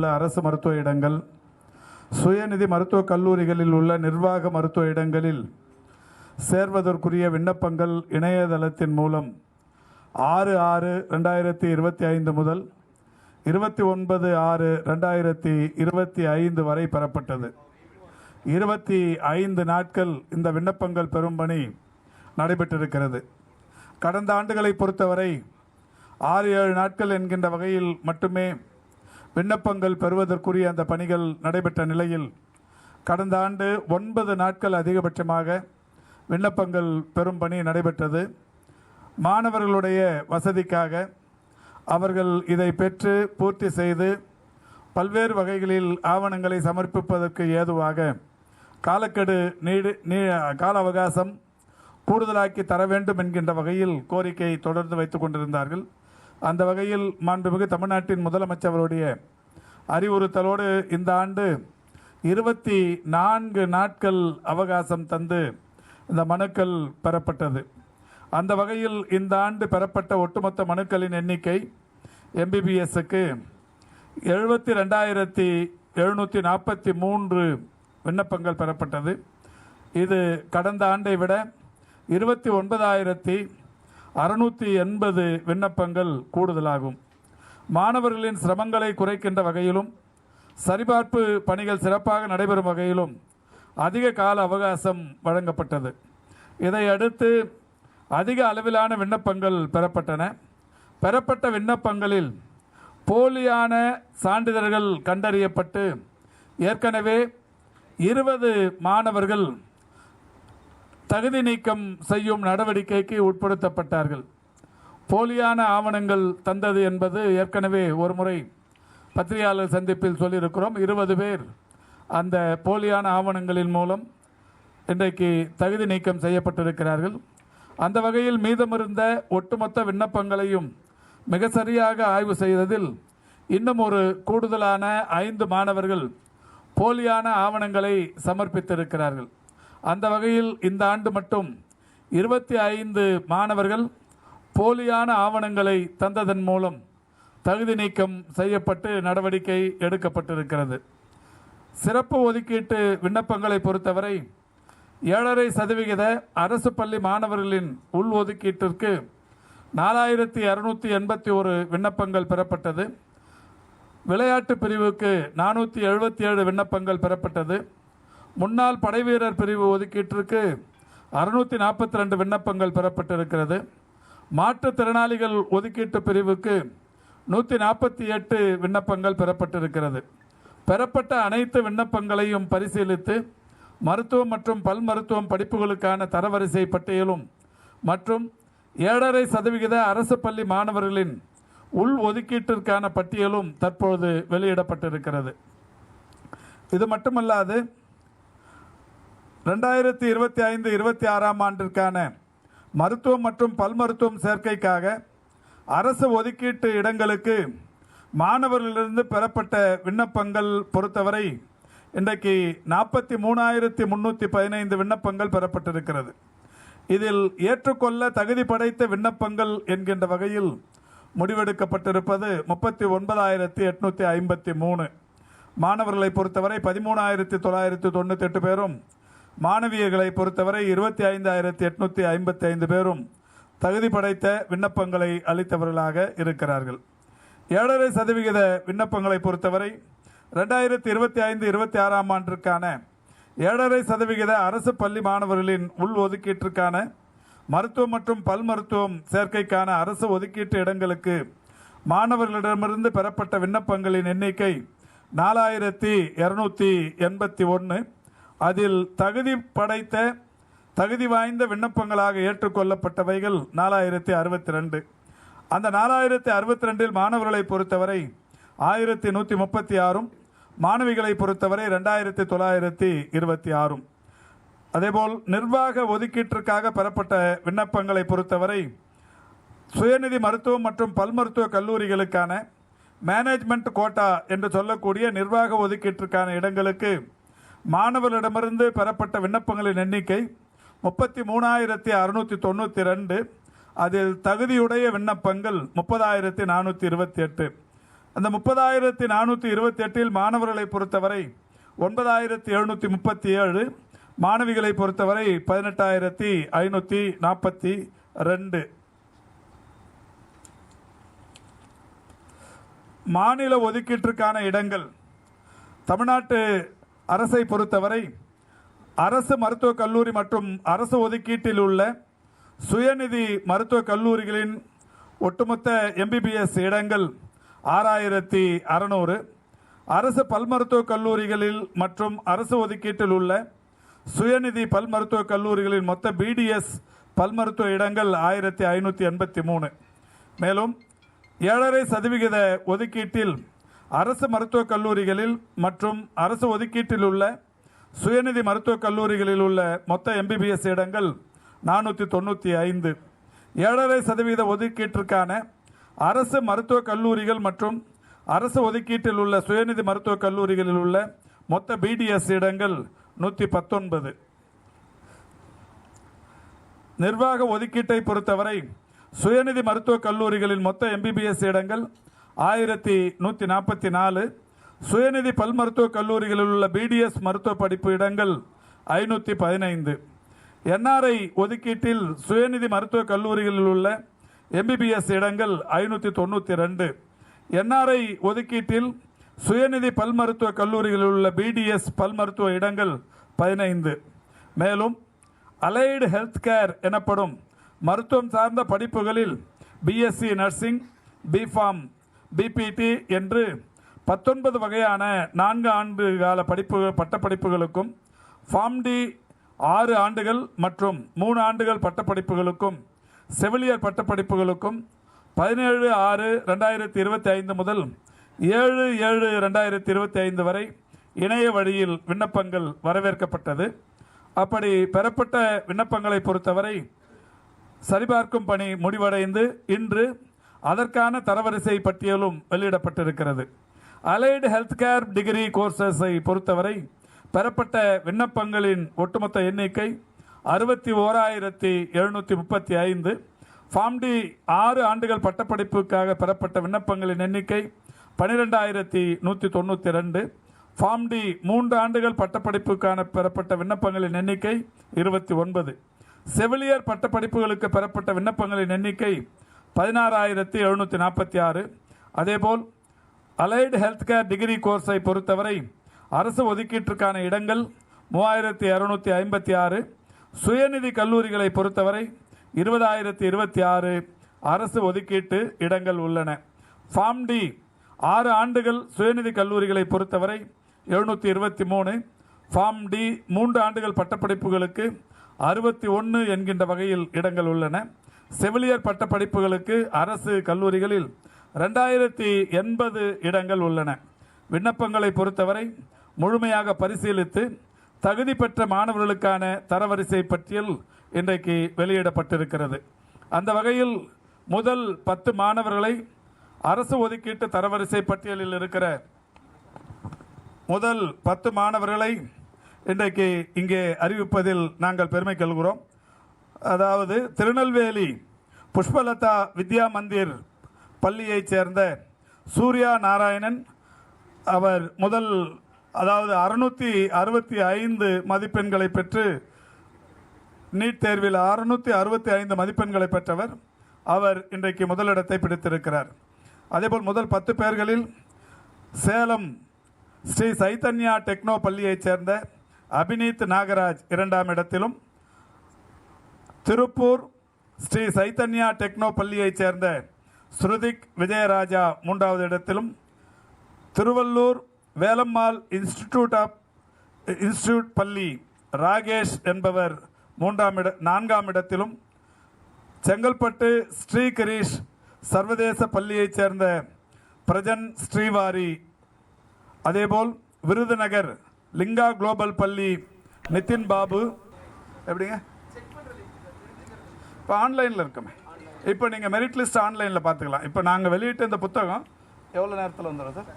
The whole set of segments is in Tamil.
உள்ள அரசு மருத்துவ இடங்கள், சுயநிதி மருத்துவக் கல்லூரிகளில் உள்ள நிர்வாக மருத்துவ இடங்களில் சேர்வதற்குரிய விண்ணப்பங்கள் இணையதளத்தின் மூலம் 6/6/2025 முதல் 29/6/2025 வரை பெறப்பட்டது. 25 நாட்கள் இந்த விண்ணப்பங்கள் பெறும் பணி நடைபெற்றிருக்கிறது. கடந்த ஆண்டுகளை பொறுத்தவரை 6-7 நாட்கள் என்கின்ற வகையில் மட்டுமே விண்ணப்பங்கள் பெறுவதற்குரிய அந்த பணிகள் நடைபெற்ற நிலையில் கடந்த ஆண்டு 9 நாட்கள் அதிகபட்சமாக விண்ணப்பங்கள் பெறும் பணி நடைபெற்றது. மாணவர்களுடைய வசதிக்காக அவர்கள் இதை பெற்று பூர்த்தி செய்து பல்வேறு வகைகளில் ஆவணங்களை சமர்ப்பிப்பதற்கு ஏதுவாக காலக்கெடு கால அவகாசம் கூடுதலாக்கி தர வேண்டும் என்கின்ற வகையில் கோரிக்கை தொடர்ந்து வைத்துக் கொண்டிருந்தார்கள். அந்த வகையில் மாண்புமிகு தமிழ்நாட்டின் முதலமைச்சருடைய அறிவுறுத்தலோடு இந்த ஆண்டு 24 நாட்கள் அவகாசம் தந்து இந்த மனுக்கள் பெறப்பட்டது. அந்த வகையில் இந்த ஆண்டு பெறப்பட்ட ஒட்டுமொத்த மனுக்களின் எண்ணிக்கை MBBSக்கு 72,743 விண்ணப்பங்கள் பெறப்பட்டது. இது கடந்த ஆண்டை விட 29,680 விண்ணப்பங்கள் கூடுதலாகும். மாணவர்களின் சிரமங்களை குறைக்கின்ற வகையிலும் சரிபார்ப்பு பணிகள் சிறப்பாக நடைபெறும் வகையிலும் அதிக கால அவகாசம் வழங்கப்பட்டது. இதை அடுத்து அதிக அளவிலான விண்ணப்பங்கள் பெறப்பட்டன. பெறப்பட்ட விண்ணப்பங்களில் போலியான சான்றிதழ்கள் கண்டறியப்பட்டு ஏற்கனவே 20 மாணவர்கள் தகுதி நீக்கம் செய்யும் நடவடிக்கைக்கு உட்படுத்தப்பட்டார்கள். போலியான ஆவணங்கள் தந்தது என்பது ஏற்கனவே ஒரு முறை பத்திரிகையாளர் சந்திப்பில் சொல்லியிருக்கிறோம். 20 பேர் அந்த போலியான ஆவணங்களின் மூலம் இன்றைக்கு தகுதி நீக்கம் செய்யப்பட்டிருக்கிறார்கள். அந்த வகையில் மீதமிருந்த ஒட்டுமொத்த விண்ணப்பங்களையும் மிக சரியாக ஆய்வு செய்ததில் இன்னும் ஒரு கூடுதலான 5 மாணவர்கள் போலியான ஆவணங்களை சமர்ப்பித்திருக்கிறார்கள். அந்த வகையில் இந்த ஆண்டு மட்டும் 25 மாணவர்கள் போலியான ஆவணங்களை தந்ததன் மூலம் தகுதி நீக்கம் செய்யப்பட்டு நடவடிக்கை எடுக்கப்பட்டிருக்கிறது. சிறப்பு ஒதுக்கீட்டு விண்ணப்பங்களை பொறுத்தவரை 7.5% அரசு பள்ளி மாணவர்களின் உள் ஒதுக்கீட்டிற்கு 4,281 விண்ணப்பங்கள் பெறப்பட்டது. விளையாட்டு பிரிவுக்கு 477 விண்ணப்பங்கள் பெறப்பட்டது. முன்னாள் படைவீரர் பிரிவு ஒதுக்கீட்டிற்கு 642 விண்ணப்பங்கள் பெறப்பட்டிருக்கிறது. மாற்றுத்திறனாளிகள் ஒதுக்கீட்டு பிரிவுக்கு 148 விண்ணப்பங்கள் பெறப்பட்டிருக்கிறது. பெறப்பட்ட அனைத்து விண்ணப்பங்களையும் பரிசீலித்து மருத்துவம் மற்றும் பல் மருத்துவம் படிப்புகளுக்கான தரவரிசை பட்டியலும் மற்றும் 7.5% அரசு பள்ளி மாணவர்களின் உள் ஒதுக்கீட்டிற்கான பட்டியலும் தற்பொழுது வெளியிடப்பட்டிருக்கிறது. இது மட்டுமல்லாது 2025-26 ஆண்டிற்கான மருத்துவம் மற்றும் பல் மருத்துவம் சேர்க்கைக்காக அரசு ஒதுக்கீட்டு இடங்களுக்கு மாணவர்களிலிருந்து பெறப்பட்ட விண்ணப்பங்கள் பொறுத்தவரை இன்றைக்கு 43,315 விண்ணப்பங்கள் பெறப்பட்டிருக்கிறது. இதில் ஏற்றுக்கொள்ள தகுதி படைத்த விண்ணப்பங்கள் என்கின்ற வகையில் முடிவெடுக்கப்பட்டிருப்பது 39,853. மாணவர்களை பொறுத்தவரை 13,998 பேரும், மாணவியர்களை பொறுத்தவரை 25,855 பேரும் தகுதி படைத்த விண்ணப்பங்களை அளித்தவர்களாக இருக்கிறார்கள். 7.5% விண்ணப்பங்களை பொறுத்தவரை 2025-26 ஆண்டிற்கான 7.5% அரசு பள்ளி மாணவர்களின் உள் ஒதுக்கீட்டிற்கான மருத்துவம் மற்றும் பல் மருத்துவம் சேர்க்கைக்கான அரசு ஒதுக்கீட்டு இடங்களுக்கு மாணவர்களிடமிருந்து பெறப்பட்ட விண்ணப்பங்களின் எண்ணிக்கை 4,281. அதில் தகுதி வாய்ந்த விண்ணப்பங்களாக ஏற்றுக்கொள்ளப்பட்டவைகள் 4,062. அந்த 4,062 மாணவர்களை பொறுத்தவரை 1,136, மாணவிகளை பொறுத்தவரை 2,926. அதேபோல் நிர்வாக ஒதுக்கீட்டிற்காக பெறப்பட்ட விண்ணப்பங்களை பொறுத்தவரை சுயநிதி மருத்துவம் மற்றும் பல் மருத்துவ கல்லூரிகளுக்கான மேனேஜ்மெண்ட் கோட்டா என்று சொல்லக்கூடிய நிர்வாக ஒதுக்கீட்டிற்கான இடங்களுக்கு மாணவர்களிடமிருந்து பெறப்பட்ட விண்ணப்பங்களின் எண்ணிக்கை 33,692. அதில் தகுதியுடைய விண்ணப்பங்கள் 30,428. அந்த 30,428 மாணவர்களை பொறுத்தவரை 9,737, மாணவிகளை பொறுத்தவரை 18,542. மாநில ஒதுக்கீட்டிற்கான இடங்கள் தமிழ்நாட்டு அரசை பொறுத்தவரை அரசு மருத்துவக் கல்லூரி மற்றும் அரசு ஒதுக்கீட்டில் உள்ள சுயநிதி மருத்துவக் கல்லூரிகளின் ஒட்டுமொத்த MBBS இடங்கள் 6,600. அரசு பல் மருத்துவக் கல்லூரிகளில் மற்றும் அரசு ஒதுக்கீட்டில் உள்ள சுயநிதி பல் மருத்துவக் கல்லூரிகளின் மொத்த BDS பல் மருத்துவ இடங்கள் 1,583. மேலும் 7.5% ஒதுக்கீட்டில் அரசு மருத்துவக் கல்லூரிகளில் மற்றும் அரசு ஒதுக்கீட்டில் உள்ள சுயநிதி மருத்துவக் கல்லூரிகளில் உள்ள மொத்த MBBS இடங்கள் 495. 7.5% ஒதுக்கீட்டிற்கான அரசு மருத்துவக் கல்லூரிகள் மற்றும் அரசு ஒதுக்கீட்டில் உள்ள சுயநிதி மருத்துவக் கல்லூரிகளில் உள்ள மொத்த BDS இடங்கள் 119. நிர்வாக ஒதுக்கீட்டை பொறுத்தவரை சுயநிதி மருத்துவக் கல்லூரிகளின் மொத்த MBBS இடங்கள் 1,144. சுயநிதி பல் மருத்துவக் கல்லூரிகளில் உள்ள BDS மருத்துவ படிப்பு இடங்கள் 515. NRI ஒதுக்கீட்டில் சுயநிதி மருத்துவக் கல்லூரிகளில் உள்ள MBBS இடங்கள் 592. NRI ஒதுக்கீட்டில் சுயநிதி பல் மருத்துவக் கல்லூரிகளில் உள்ள BDS பல் மருத்துவ இடங்கள் 15. மேலும் அலைடு ஹெல்த் கேர் எனப்படும் மருத்துவம் சார்ந்த படிப்புகளில் BSc நர்சிங், BPharm, BPT என்று 19 வகையான 4 ஆண்டு கால பட்டப்படிப்புகளுக்கும், PharmD 6 ஆண்டுகள் மற்றும் 3 ஆண்டுகள் பட்டப்படிப்புகளுக்கும், செவிலியர் பட்டப்படிப்புகளுக்கும் 17/6/2025 முதல் 7/7/2025 வரை இணைய வழியில் விண்ணப்பங்கள் வரவேற்கப்பட்டது. அப்படி பெறப்பட்ட விண்ணப்பங்களை பொறுத்தவரை சரிபார்க்கும் பணி முடிவடைந்து இன்று அதற்கான தரவரிசை பட்டியலும் வெளியிடப்பட்டிருக்கிறது. அலைடு ஹெல்த் கேர் டிகிரி கோர்சஸை பொறுத்தவரை பெறப்பட்ட விண்ணப்பங்களின் ஒட்டுமொத்த எண்ணிக்கை 61,735. PharmD 6 ஆண்டுகள் பட்டப்படிப்புக்காக பெறப்பட்ட விண்ணப்பங்களின் எண்ணிக்கை 12,192. PharmD 3 ஆண்டுகள் பட்டப்படிப்புக்கான பெறப்பட்ட விண்ணப்பங்களின் எண்ணிக்கை 29. செவிலியர் பட்டப்படிப்புகளுக்கு பெறப்பட்ட விண்ணப்பங்களின் எண்ணிக்கை 16,746. அதேபோல் அலைடு ஹெல்த் கேர் டிகிரி கோர்ஸை பொறுத்தவரை அரசு ஒதுக்கீட்டிற்கான இடங்கள் 3,256. சுயநிதி கல்லூரிகளை பொறுத்தவரை 20,026 அரசு ஒதுக்கீட்டு இடங்கள் உள்ளன. PharmD 6 ஆண்டுகள் சுயநிதி கல்லூரிகளை பொறுத்தவரை 723. PharmD 3 ஆண்டுகள் பட்டப்படிப்புகளுக்கு 61 என்கின்ற வகையில் இடங்கள் உள்ளன. செவிலியர் பட்டப்படிப்புகளுக்கு அரசு கல்லூரிகளில் 2,080 இடங்கள் உள்ளன. விண்ணப்பங்களை பொறுத்தவரை முழுமையாக பரிசீலித்து தகுதி பெற்ற மாணவர்களுக்கான தரவரிசை பட்டியல் இன்றைக்கு வெளியிடப்பட்டிருக்கிறது. அந்த வகையில் முதல் 10 மாணவர்களை அரசு ஒதுக்கீட்டு தரவரிசை பட்டியலில் இருக்கிற முதல் 10 மாணவர்களை இன்றைக்கு இங்கே அறிவிப்பதில் நாங்கள் பெருமை கொள்கிறோம். அதாவது திருநெல்வேலி புஷ்பலதா வித்யா மந்திர் பள்ளியைச் சேர்ந்த சூர்யா நாராயணன், அவர் முதல் 665 மதிப்பெண்களை பெற்று நீட் தேர்வில் 665 மதிப்பெண்களை பெற்றவர். அவர் இன்றைக்கு முதலிடத்தை பிடித்திருக்கிறார். அதேபோல் முதல் 10 பேர்களில் சேலம் ஸ்ரீ சைத்தன்யா டெக்னோ பள்ளியைச் சேர்ந்த அபினீத் நாகராஜ் 2ஆம் இடத்திலும், திருப்பூர் ஸ்ரீ சைத்தன்யா டெக்னோ பள்ளியைச் சேர்ந்த ஸ்ருதிக் விஜயராஜா 3வது இடத்திலும், திருவள்ளூர் வேலம்மாள் இன்ஸ்டிடியூட் பள்ளி ராகேஷ் என்பவர் 4ஆம் இடத்திலும், செங்கல்பட்டு ஸ்ரீ கிரீஷ் சர்வதேச பள்ளியைச் சேர்ந்த பிரஜன் ஸ்ரீவாரி, அதேபோல் விருதுநகர் லிங்கா குளோபல் பள்ளி நிதின் பாபு. எப்படிங்க இப்போ ஆன்லைனில் இருக்குமே, இப்போ நீங்கள் மெரிட் லிஸ்ட் ஆன்லைனில் பார்த்துக்கலாம். இப்போ நாங்கள் வெளியிட்ட இந்த புத்தகம் எவ்வளோ நேரத்தில் வந்துடும் சார்?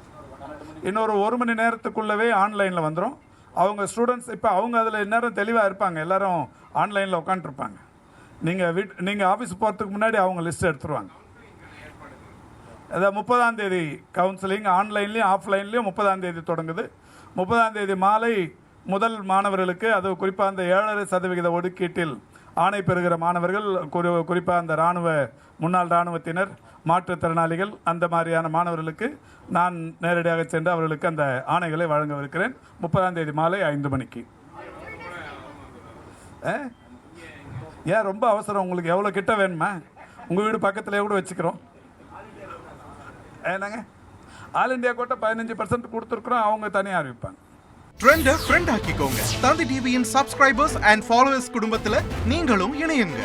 இன்னொரு 1 மணி நேரத்துக்குள்ளவே ஆன்லைனில் வந்துடும். அவங்க ஸ்டூடெண்ட்ஸ் இப்போ அவங்க அதில் எந்நேரம் தெளிவாக இருப்பாங்க, எல்லோரும் ஆன்லைனில் உட்காந்துருப்பாங்க. நீங்கள் ஆஃபீஸ் போகிறதுக்கு முன்னாடி அவங்க லிஸ்ட் எடுத்துருவாங்க. அதை 30ஆம் தேதி கவுன்சிலிங் ஆன்லைன்லேயும் ஆஃப்லைன்லேயும் 30ஆம் தேதி தொடங்குது. 30ஆம் தேதி மாலை முதல் மாணவர்களுக்கு, அது குறிப்பாக அந்த 7.5% ஒதுக்கீட்டில் ஆணை பெறுகிற மாணவர்கள், குறிப்பாக அந்த முன்னாள் இராணுவத்தினர், மாற்றுத்திறனாளிகள், அந்த மாதிரியான மாணவர்களுக்கு நான் நேரடியாக சென்று அவர்களுக்கு அந்த ஆணைகளை வழங்கவிருக்கிறேன் 30ஆம் தேதி மாலை 5 மணிக்கு. ஏன் ரொம்ப அவசரம் உங்களுக்கு? எவ்வளோ கிட்ட வேணுமா? உங்கள் வீடு பக்கத்துலேயே கூட வச்சுக்கிறோம். என்னங்க ஆல் இண்டியா கோட்டை 15% கொடுத்துருக்குறோம், அவங்க தனியாக அறிவிப்பாங்க. ட்ரெண்டை ஃப்ரெண்ட் ஆக்கிக்கோங்க. தந்தி டிவியின் சப்ஸ்கிரைபர்ஸ் அண்ட் ஃபாலோவர்ஸ் குடும்பத்தில் நீங்களும் இணையுங்க.